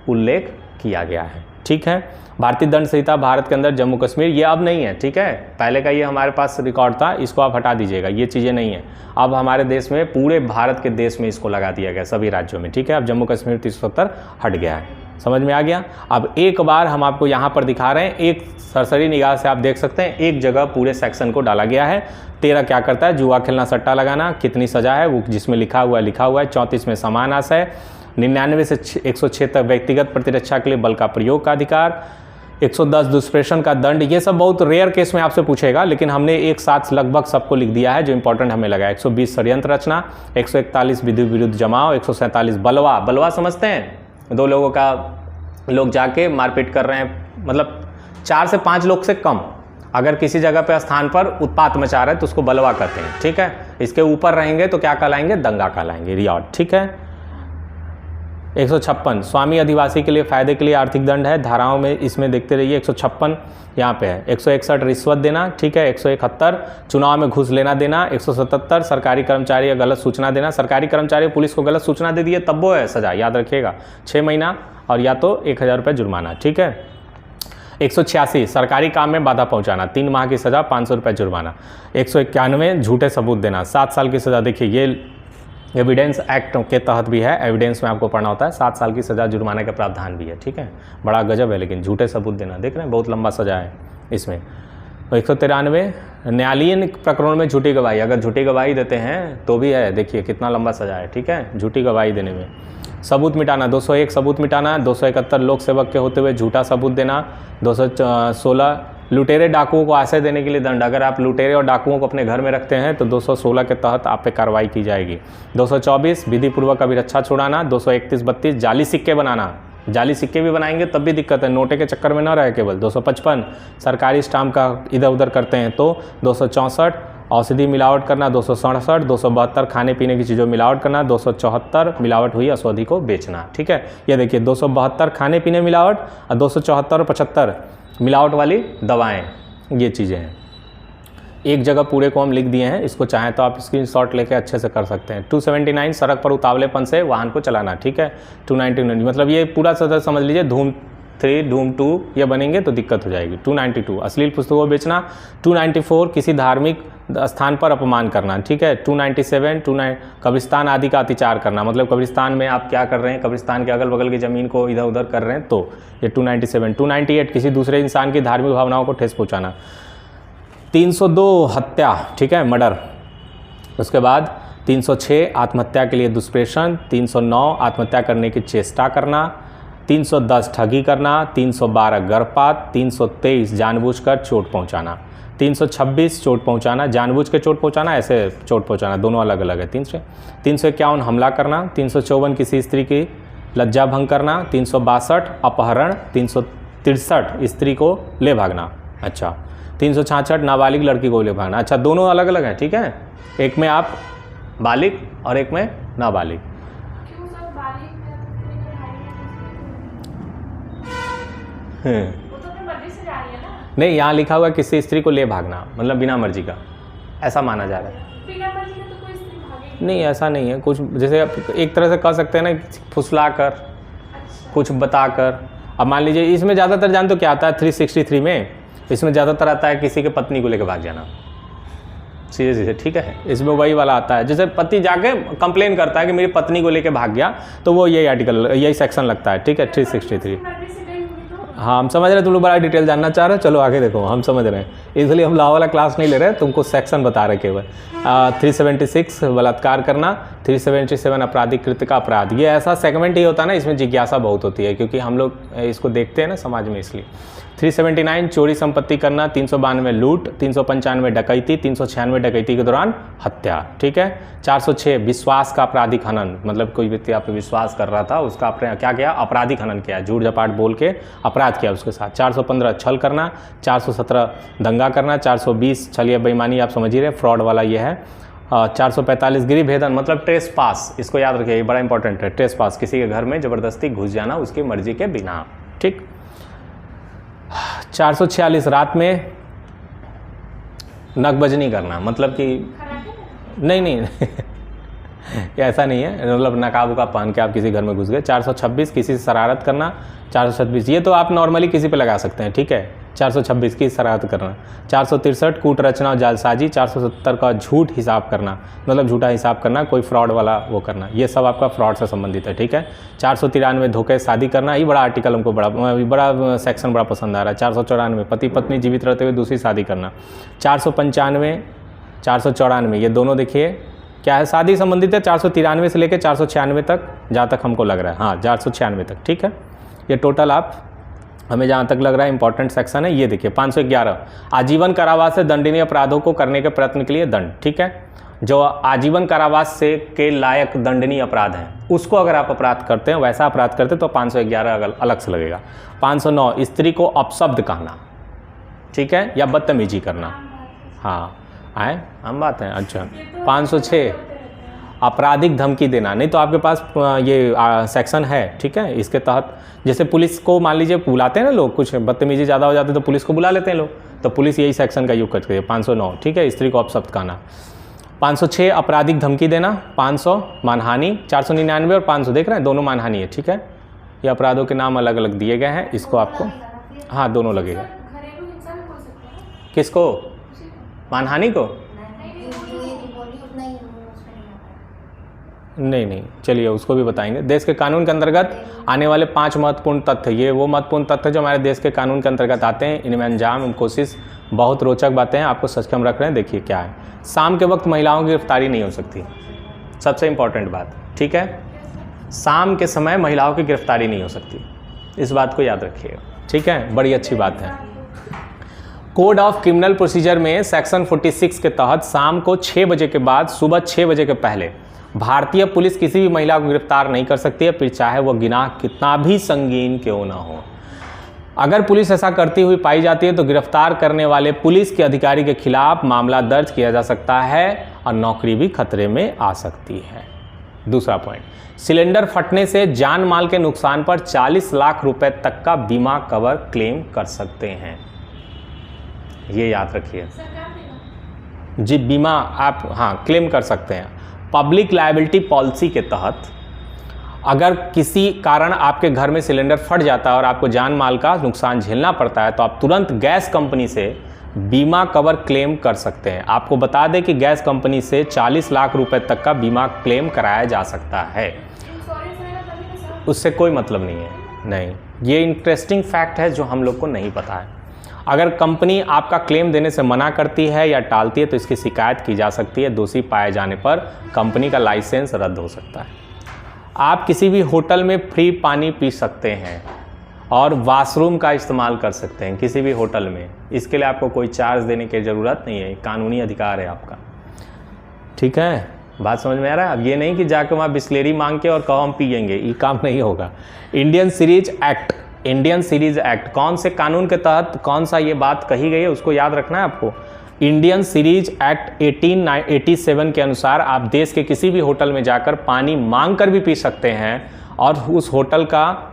उल्लेख किया गया है, ठीक है। भारतीय दंड संहिता भारत के अंदर जम्मू कश्मीर, ये अब नहीं है, ठीक है, पहले का ये हमारे पास रिकॉर्ड था, इसको आप हटा दीजिएगा, ये चीज़ें नहीं है। अब हमारे देश में, पूरे भारत के देश में इसको लगा दिया गया, सभी राज्यों में, ठीक है। अब जम्मू कश्मीर 370 हट गया है, समझ में आ गया। अब एक बार हम आपको यहाँ पर दिखा रहे हैं, एक सरसरी निगाह से आप देख सकते हैं, एक जगह पूरे सेक्शन को डाला गया है। 13 क्या करता है, जुआ खेलना, सट्टा लगाना, कितनी सजा है वो जिसमें लिखा हुआ है। 34 में समान आशय, 99 से 106 तक व्यक्तिगत प्रतिरक्षा के लिए बल का प्रयोग का अधिकार, 110 दुष्प्रेषण का दंड। ये सब बहुत रेयर केस में आपसे पूछेगा, लेकिन हमने एक साथ लगभग सबको लिख दिया है जो इंपॉर्टेंट हमें लगा। 120 षड्यंत्र रचना, 141 विधि विरुद्ध जमाव, 147 बलवा। बलवा समझते हैं, 2 लोगों का, लोग जाके मारपीट कर रहे हैं, मतलब 4 से 5 लोग से कम, अगर किसी जगह पे स्थान पर उत्पात मचा रहे हैं तो उसको बलवा कहते हैं, ठीक है। इसके ऊपर रहेंगे तो क्या कहलाएंगे, दंगा कहलाएंगे, रियॉट, ठीक है। 156 स्वामी अधिवासी के लिए फायदे के लिए आर्थिक दंड है, धाराओं में इसमें देखते रहिए। 156 यहाँ पे है। 161 रिश्वत देना, ठीक है। 171 चुनाव में घूस लेना देना। 177 सरकारी कर्मचारी को गलत सूचना देना, सरकारी कर्मचारी पुलिस को गलत सूचना दे दिए तब वो है सजा, याद रखिएगा, 6 महीना और या तो 1000 रुपये जुर्माना, ठीक है। 186 सरकारी काम में बाधा पहुंचाना, 3 माह की सजा, 500 रुपये जुर्माना। 191 झूठे सबूत देना, 7 साल की सजा। देखिए ये एविडेंस एक्ट के तहत भी है, एविडेंस में आपको पढ़ना होता है, 7 साल की सजा, जुर्माने का प्रावधान भी है, ठीक है। बड़ा गजब है, लेकिन झूठे सबूत देना, देख रहे हैं बहुत लंबा सजा है इसमें। 193 न्यायालयीन प्रकरणों में झूठी गवाही, अगर झूठी गवाही देते हैं तो भी है, देखिए कितना लंबा सजा है, ठीक है, झूठी गवाही देने में। सबूत मिटाना, 201 सबूत मिटाना। 271 लोक सेवक के होते हुए झूठा सबूत देना। 216 लुटेरे डाकुओं को आश्रय देने के लिए दंड, अगर आप लुटेरे और डाकुओं को अपने घर में रखते हैं तो 216 के तहत आप पे कार्रवाई की जाएगी। 224 विधिपूर्वक अभिरक्षा छुड़ाना। 231-32 जाली सिक्के बनाना, जाली सिक्के भी बनाएंगे तब भी दिक्कत है, नोटे के चक्कर में न रहे केवल। 255 सरकारी स्टाम्प का इधर उधर करते हैं तो। 264 औषधि मिलावट करना। 267 272 खाने पीने की चीज़ों मिलावट करना। 274 मिलावट हुई औषधि को बेचना, ठीक है। ये देखिए 272 खाने पीने मिलावट और 274 और 75 मिलावट वाली दवाएं, ये चीज़ें हैं। एक जगह पूरे को हम लिख दिए हैं, इसको चाहें तो आप स्क्रीनशॉट लेके अच्छे से कर सकते हैं। 279 सड़क पर उतावलेपन से वाहन को चलाना, ठीक है। 299 मतलब ये पूरा सदर समझ लीजिए, धूम 3 धूम 2 ये बनेंगे तो दिक्कत हो जाएगी। 292 अश्लील पुस्तकों बेचना। 294 किसी धार्मिक स्थान पर अपमान करना, ठीक है। 297 कब्रिस्तान आदि का अतिचार करना, मतलब कब्रिस्तान में आप क्या कर रहे हैं, कब्रिस्तान के अगल बगल की ज़मीन को इधर उधर कर रहे हैं तो ये 297। 298 किसी दूसरे इंसान की धार्मिक भावनाओं को ठेस पहुँचाना। 302 हत्या, ठीक है, मर्डर। उसके बाद 306 आत्महत्या के लिए दुष्प्रेषण। 309 आत्महत्या करने की चेष्टा करना। 310 ठगी करना। 312 गर्भपात। 323 जानबूझकर चोट पहुंचाना। 326 चोट पहुंचाना, जानबूझ के चोट पहुंचाना, ऐसे चोट पहुंचाना, दोनों अलग अलग है। 351 हमला करना। 354 किसी स्त्री की लज्जा भंग करना। 362 अपहरण। 363 स्त्री को ले भागना, अच्छा 366 नाबालिग लड़की को ले भागना। अच्छा दोनों अलग अलग हैं, ठीक है, एक में आप बालिग और एक में नाबालिग। नहीं, यहाँ लिखा हुआ है किसी स्त्री को ले भागना, मतलब बिना मर्जी का, ऐसा माना जा रहा है। बिना मर्जी का तो कोई स्त्री भागेगी नहीं ऐसा नहीं है, कुछ जैसे एक तरह से कह सकते हैं ना, फुसला कर, कुछ बता कर। अब मान लीजिए इसमें ज़्यादातर जान तो क्या आता है 363 में, इसमें ज़्यादातर आता है किसी के पत्नी को लेकर भाग जाना, सीधे सीधे, ठीक है। इसमें वही वाला आता है, जैसे पति जाके कंप्लेन करता है कि मेरी पत्नी को लेकर भाग गया, तो वो यही आर्टिकल, यही सेक्शन लगता है, ठीक है, 363। हाँ हम समझ रहे हैं, तुम लोग बड़ा डिटेल जानना चाह रहे हो, चलो आगे देखो, हम समझ रहे हैं, इसलिए हम लॉ वाला क्लास नहीं ले रहे, तुमको सेक्शन बता रहे केवल। 376 बलात्कार करना, 377 आपराधिक कृत्य का अपराध। ये ऐसा सेगमेंट ही होता है ना, इसमें जिज्ञासा बहुत होती है, क्योंकि हम लोग इसको देखते हैं ना समाज में, इसलिए। 379 चोरी संपत्ति करना, 392 लूट, 395 डकैती, 396 डकैती के दौरान हत्या, ठीक है। 406 विश्वास का आपराधिक हनन, मतलब कोई व्यक्ति आप पे विश्वास कर रहा था, उसका आपने क्या किया, आपराधिक हनन किया, झूठ झपाट बोल के अपराध किया उसके साथ। 415 छल करना, 417 दंगा करना, 420 छल या बेईमानी, आप समझ ही रहे, फ्रॉड वाला ये है। 445 गिरी भेदन, मतलब ट्रेस पास, इसको याद रखिए, ये बड़ा इंपॉर्टेंट है, ट्रेस पास, किसी के घर में ज़बरदस्ती घुस जाना उसकी मर्जी के बिना, ठीक। 446 रात में नकबजनी करना, मतलब कि नहीं ऐसा नहीं है, मतलब नकाब उकाब पहन के आप किसी घर में घुस गए। 426 किसी से शरारत करना, 426 ये तो आप नॉर्मली किसी पे लगा सकते हैं, ठीक है, 426 की शरारत करना। 463 कूट रचना और जालसाजी, 470 का झूठ हिसाब करना, मतलब झूठा हिसाब करना, कोई फ्रॉड वाला वो करना, ये सब आपका फ्रॉड से संबंधित है, ठीक है। 493 धोखे शादी करना, ये बड़ा आर्टिकल हमको बड़ा सेक्शन बड़ा पसंद आ रहा है। 494 पति पत्नी जीवित रहते हुए दूसरी शादी करना। 495 494 ये दोनों देखिए क्या है, शादी संबंधित है। 493 से लेकर 496 तक, जहाँ तक हमको लग रहा है, हाँ 496 तक, ठीक है। ये टोटल आप हमें जहाँ तक लग रहा है इंपॉर्टेंट सेक्शन है। ये देखिए 511 आजीवन कारावास से दंडनीय अपराधों को करने के प्रयत्न के लिए दंड, ठीक है। जो आजीवन कारावास से के लायक दंडनीय अपराध हैं, उसको अगर आप अपराध करते हैं, वैसा अपराध करते हैं, तो 511 अलग से लगेगा। 509 स्त्री को अपशब्द कहना, ठीक है, या बदतमीजी करना, हाँ आए हम बात है। अच्छा 506 आपराधिक धमकी देना, नहीं तो आपके पास ये सेक्शन है, ठीक है, इसके तहत जैसे पुलिस को मान लीजिए बुलाते हैं ना लोग, कुछ बदतमीजी ज़्यादा हो जाती है तो पुलिस को बुला लेते हैं लोग, तो पुलिस यही सेक्शन का यूज करती है। 509 ठीक है, स्त्री को अपशब्द कहना। 506 आपराधिक धमकी देना। 500 मानहानि। 499 और 500 देख रहे हैं, दोनों मानहानि है, ठीक है। ये अपराधों के नाम अलग अलग दिए गए हैं, इसको आपको हाँ दोनों लगेगा। किसको, मानहानि को? नहीं चलिए उसको भी बताएंगे। देश के कानून के अंतर्गत आने वाले 5 महत्वपूर्ण तथ्य, ये वो महत्वपूर्ण तथ्य जो हमारे देश के कानून के अंतर्गत आते हैं, इनमें अंजाम एवं कोशिश, बहुत रोचक बातें हैं, आपको सक्षम रख रहे हैं। देखिए क्या है, शाम के वक्त महिलाओं की गिरफ्तारी नहीं हो सकती, सबसे इंपॉर्टेंट बात, ठीक है। शाम के समय महिलाओं की गिरफ्तारी नहीं हो सकती, इस बात को याद रखिएगा, ठीक है, बड़ी अच्छी बात है। कोड ऑफ क्रिमिनल प्रोसीजर में सेक्शन 46 के तहत शाम को 6 बजे के बाद सुबह 6 बजे के पहले भारतीय पुलिस किसी भी महिला को गिरफ्तार नहीं कर सकती है, फिर चाहे वो गुनाह कितना भी संगीन क्यों ना हो। अगर पुलिस ऐसा करती हुई पाई जाती है तो गिरफ्तार करने वाले पुलिस के अधिकारी के खिलाफ मामला दर्ज किया जा सकता है और नौकरी भी खतरे में आ सकती है। दूसरा पॉइंट, सिलेंडर फटने से जान माल के नुकसान पर 40 लाख रुपए तक का बीमा कवर क्लेम कर सकते हैं, ये याद रखिए जी। बीमा आप हाँ क्लेम कर सकते हैं। पब्लिक लायबिलिटी पॉलिसी के तहत अगर किसी कारण आपके घर में सिलेंडर फट जाता है और आपको जान माल का नुकसान झेलना पड़ता है, तो आप तुरंत गैस कंपनी से बीमा कवर क्लेम कर सकते हैं। आपको बता दें कि गैस कंपनी से 40 लाख रुपए तक का बीमा क्लेम कराया जा सकता है, उससे कोई मतलब नहीं है। नहीं, ये इंटरेस्टिंग फैक्ट है जो हम लोग को नहीं पता है। अगर कंपनी आपका क्लेम देने से मना करती है या टालती है तो इसकी शिकायत की जा सकती है। दोषी पाए जाने पर कंपनी का लाइसेंस रद्द हो सकता है। आप किसी भी होटल में फ्री पानी पी सकते हैं और वॉशरूम का इस्तेमाल कर सकते हैं किसी भी होटल में, इसके लिए आपको कोई चार्ज देने की ज़रूरत नहीं है, कानूनी अधिकार है आपका, ठीक है। बात समझ में आ रहा है? अब ये नहीं कि जाके वहाँ बिस्लेरी मांग के और कहो हम पियेंगे, ये काम नहीं होगा। Indian series act Indian series act, कौन से कानून के तहत कौन सा ये बात कही गई है उसको याद रखना है आपको। इंडियन सीरीज एक्ट 1887 के अनुसार आप देश के किसी भी होटल में जाकर पानी मांग कर भी पी सकते हैं और उस होटल का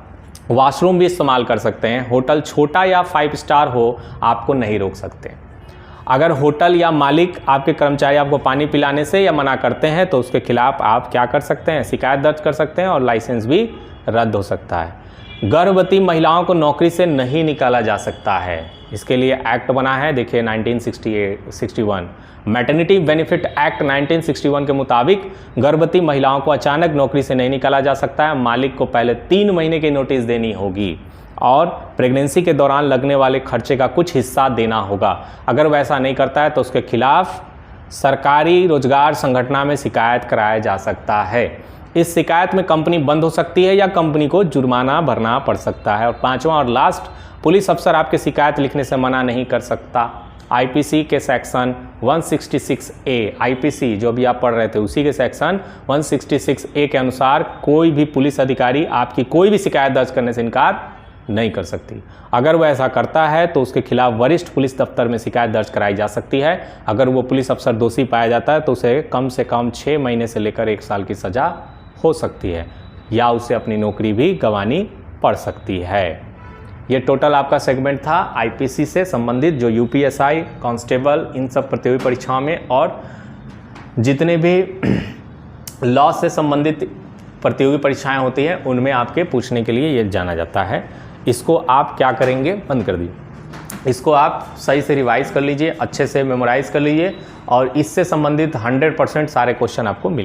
वॉशरूम भी इस्तेमाल कर सकते हैं। होटल छोटा या 5 स्टार हो, आपको नहीं रोक सकते। अगर होटल या मालिक आपके कर्मचारी आपको पानी पिलाने से या मना करते हैं तो उसके खिलाफ आप क्या कर सकते हैं, शिकायत दर्ज कर सकते हैं और लाइसेंस भी रद्द हो सकता है। गर्भवती महिलाओं को नौकरी से नहीं निकाला जा सकता है, इसके लिए एक्ट बना है, देखिए 1961 मैटरनिटी बेनिफिट एक्ट 1961 के मुताबिक गर्भवती महिलाओं को अचानक नौकरी से नहीं निकाला जा सकता है। मालिक को पहले 3 महीने की नोटिस देनी होगी और प्रेगनेंसी के दौरान लगने वाले खर्चे का कुछ हिस्सा देना होगा। अगर वैसा नहीं करता है तो उसके खिलाफ सरकारी रोजगार संगठन में शिकायत कराया जा सकता है। इस शिकायत में कंपनी बंद हो सकती है या कंपनी को जुर्माना भरना पड़ सकता है। और 5वां और लास्ट, पुलिस अफसर आपके शिकायत लिखने से मना नहीं कर सकता। आईपीसी के सेक्शन 166A, आईपीसी जो भी आप पढ़ रहे थे उसी के सेक्शन 166A के अनुसार कोई भी पुलिस अधिकारी आपकी कोई भी शिकायत दर्ज करने से इनकार नहीं कर सकती। अगर वह ऐसा करता है तो उसके खिलाफ वरिष्ठ पुलिस दफ्तर में शिकायत दर्ज कराई जा सकती है। अगर वो पुलिस अफसर दोषी पाया जाता है तो उसे कम से कम 6 महीने से लेकर 1 साल की सज़ा हो सकती है या उसे अपनी नौकरी भी गंवानी पड़ सकती है। ये टोटल आपका सेगमेंट था आईपीसी से संबंधित, जो यूपीएसआई, कांस्टेबल, इन सब प्रतियोगी परीक्षाओं में और जितने भी लॉ से संबंधित प्रतियोगी परीक्षाएं होती हैं उनमें आपके पूछने के लिए ये जाना जाता है। इसको आप क्या करेंगे, बंद कर दीजिए। इसको आप सही से रिवाइज कर लीजिए, अच्छे से मेमोराइज कर लीजिए और इससे संबंधित 100% सारे क्वेश्चन आपको मिल